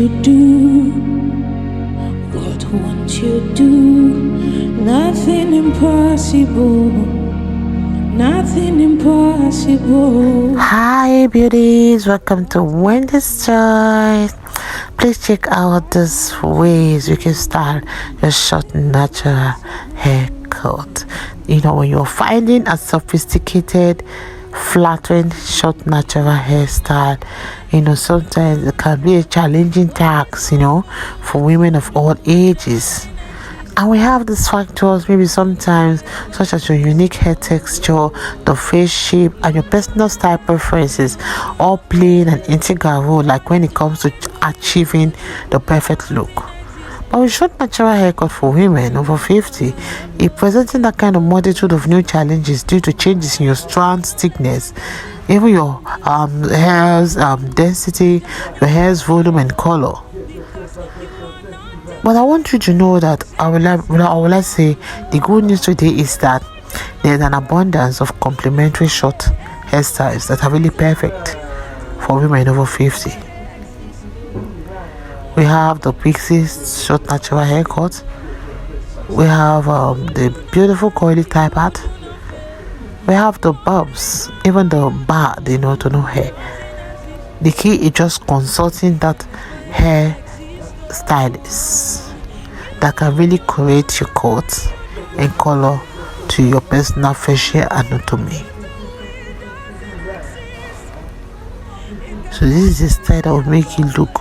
you do, God wants you do. Nothing impossible, nothing impossible. Hi beauties, welcome to Wendy Styles. Please check out these ways you can style your short natural haircut. You know, when you're finding a sophisticated flattering short natural hairstyle, you know, sometimes it can be a challenging task, you know, for women of all ages. And we have these factors maybe sometimes, such as your unique hair texture, the face shape, and your personal style preferences, all playing an integral role, like when it comes to achieving the perfect look. But with short natural haircut for women over 50, it presenting that kind of multitude of new challenges due to changes in your strand thickness, even your hair's density, your hair's volume and color. But I want you to know that I would like say the good news today is that there's an abundance of complementary short hairstyles that are really perfect for women over 50. We have the Pixie short natural haircut. We have the beautiful coily Tapered. We have the bobs, even the bar, to no hair. The key is just consulting that hair stylist that can really create your cut and color to your personal facial anatomy. So this is a style that will make you look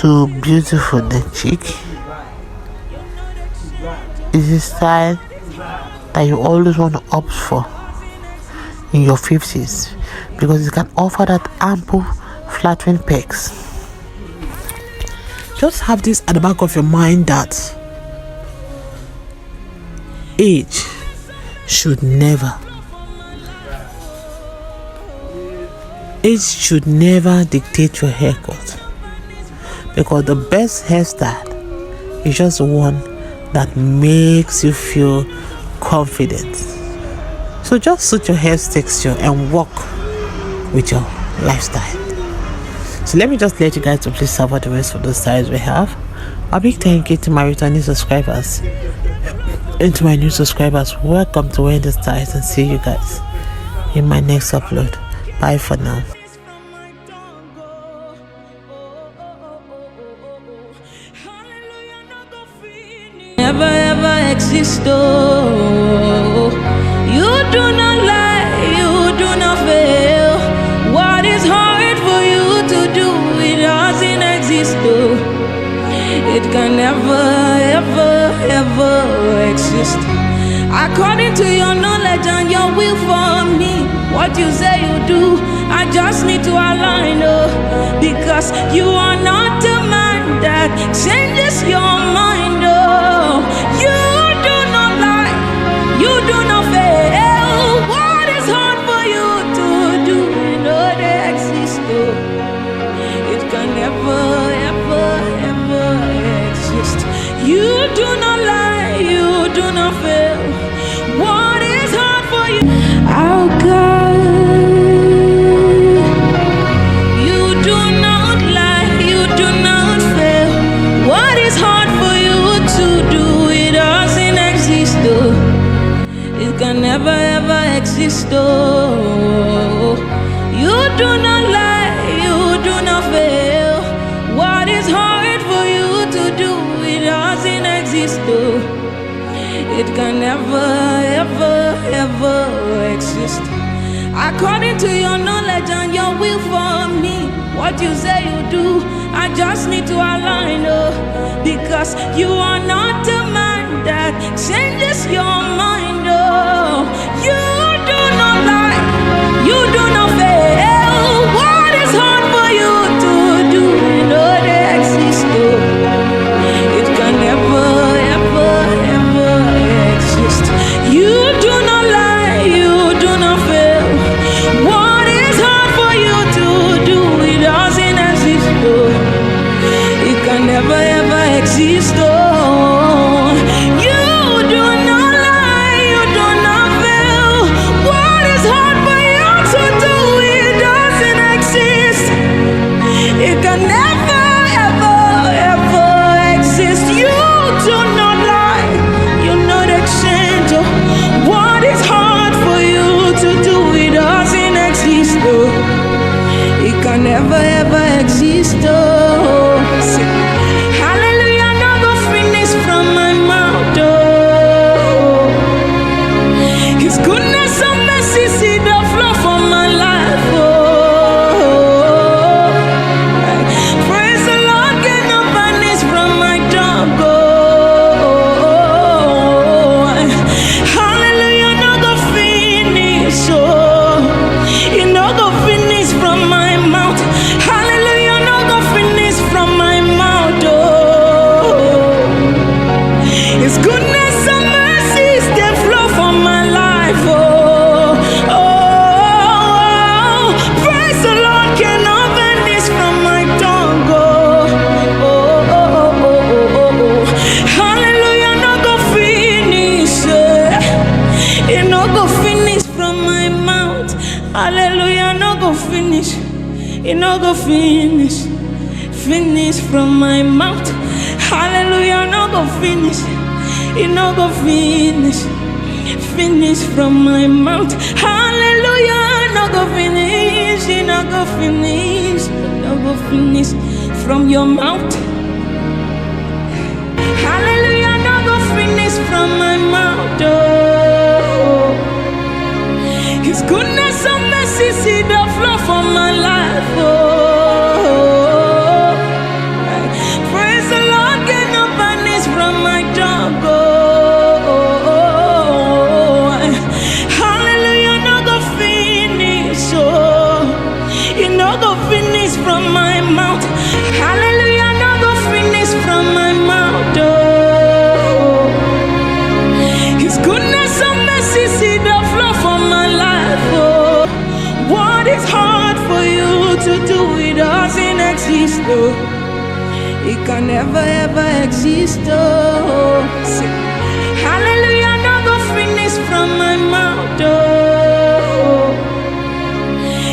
so beautiful in the cheek. It's a style that you always want to opt for in your 50s because it can offer that ample flattering pecs. Just have this at the back of your mind that age should never dictate your haircut, because the best hairstyle is just one that makes you feel confident. So just suit your hair texture and walk with your lifestyle. So let me just let you guys to please serve out the rest of the styles we have. A big thank you to my returning subscribers and to my new subscribers. Welcome to Wendy Styles, and see you guys in my next upload. Bye for now. Never ever exist, oh. You do not lie, you do not fail. What is hard for you to do, it doesn't exist, oh. It can never, ever, ever exist. According to your knowledge and your will for me, what you say you do, I just need to align, oh. Because you are not a man that changes your mind, oh. You do not lie, you do not fail. What is hard for you to do, you know they exist, oh. It can never, ever, ever exist. You do not lie, you do not fail. What is hard for you? Oh God, you do not lie, you do not fail. What is hard for you to do, it doesn't exist, oh. It can never ever exist, oh. You do not lie, you do not fail. What is hard for you to do, it doesn't exist, oh. It can never, ever, ever exist. According to your knowledge and your will for me, what you say you do, I just need to align, oh. Because you are not a man that changes your mind, oh. You do not lie, you do not fail. What is hard for you to do, you know they exist, oh. It can never, ever, ever exist. You do not lie, you do not fail. What is hard for you to do, it doesn't exist, oh. It can never ever exist, oh. You do finish from my mouth. Hallelujah, no go finish. It no go finish from my mouth. Hallelujah, no go finish. It no go finish from your mouth. Hallelujah, no go finish from my mouth. Oh, His goodness and mercy see the flow for my life. Oh, praise the Lord, get no banish from my job. Oh, hallelujah, no go finish. Oh, it no go finish from my mouth. Hallelujah, no go finish from my mouth. Oh, His goodness and mercy see the flow for my life. Oh, what is hard for you to do? It doesn't exist. Oh, it can never ever exist. Oh, say, hallelujah, no go finish from my mouth. Oh,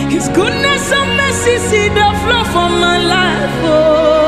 His goodness and mercy see the flow for my life. Oh,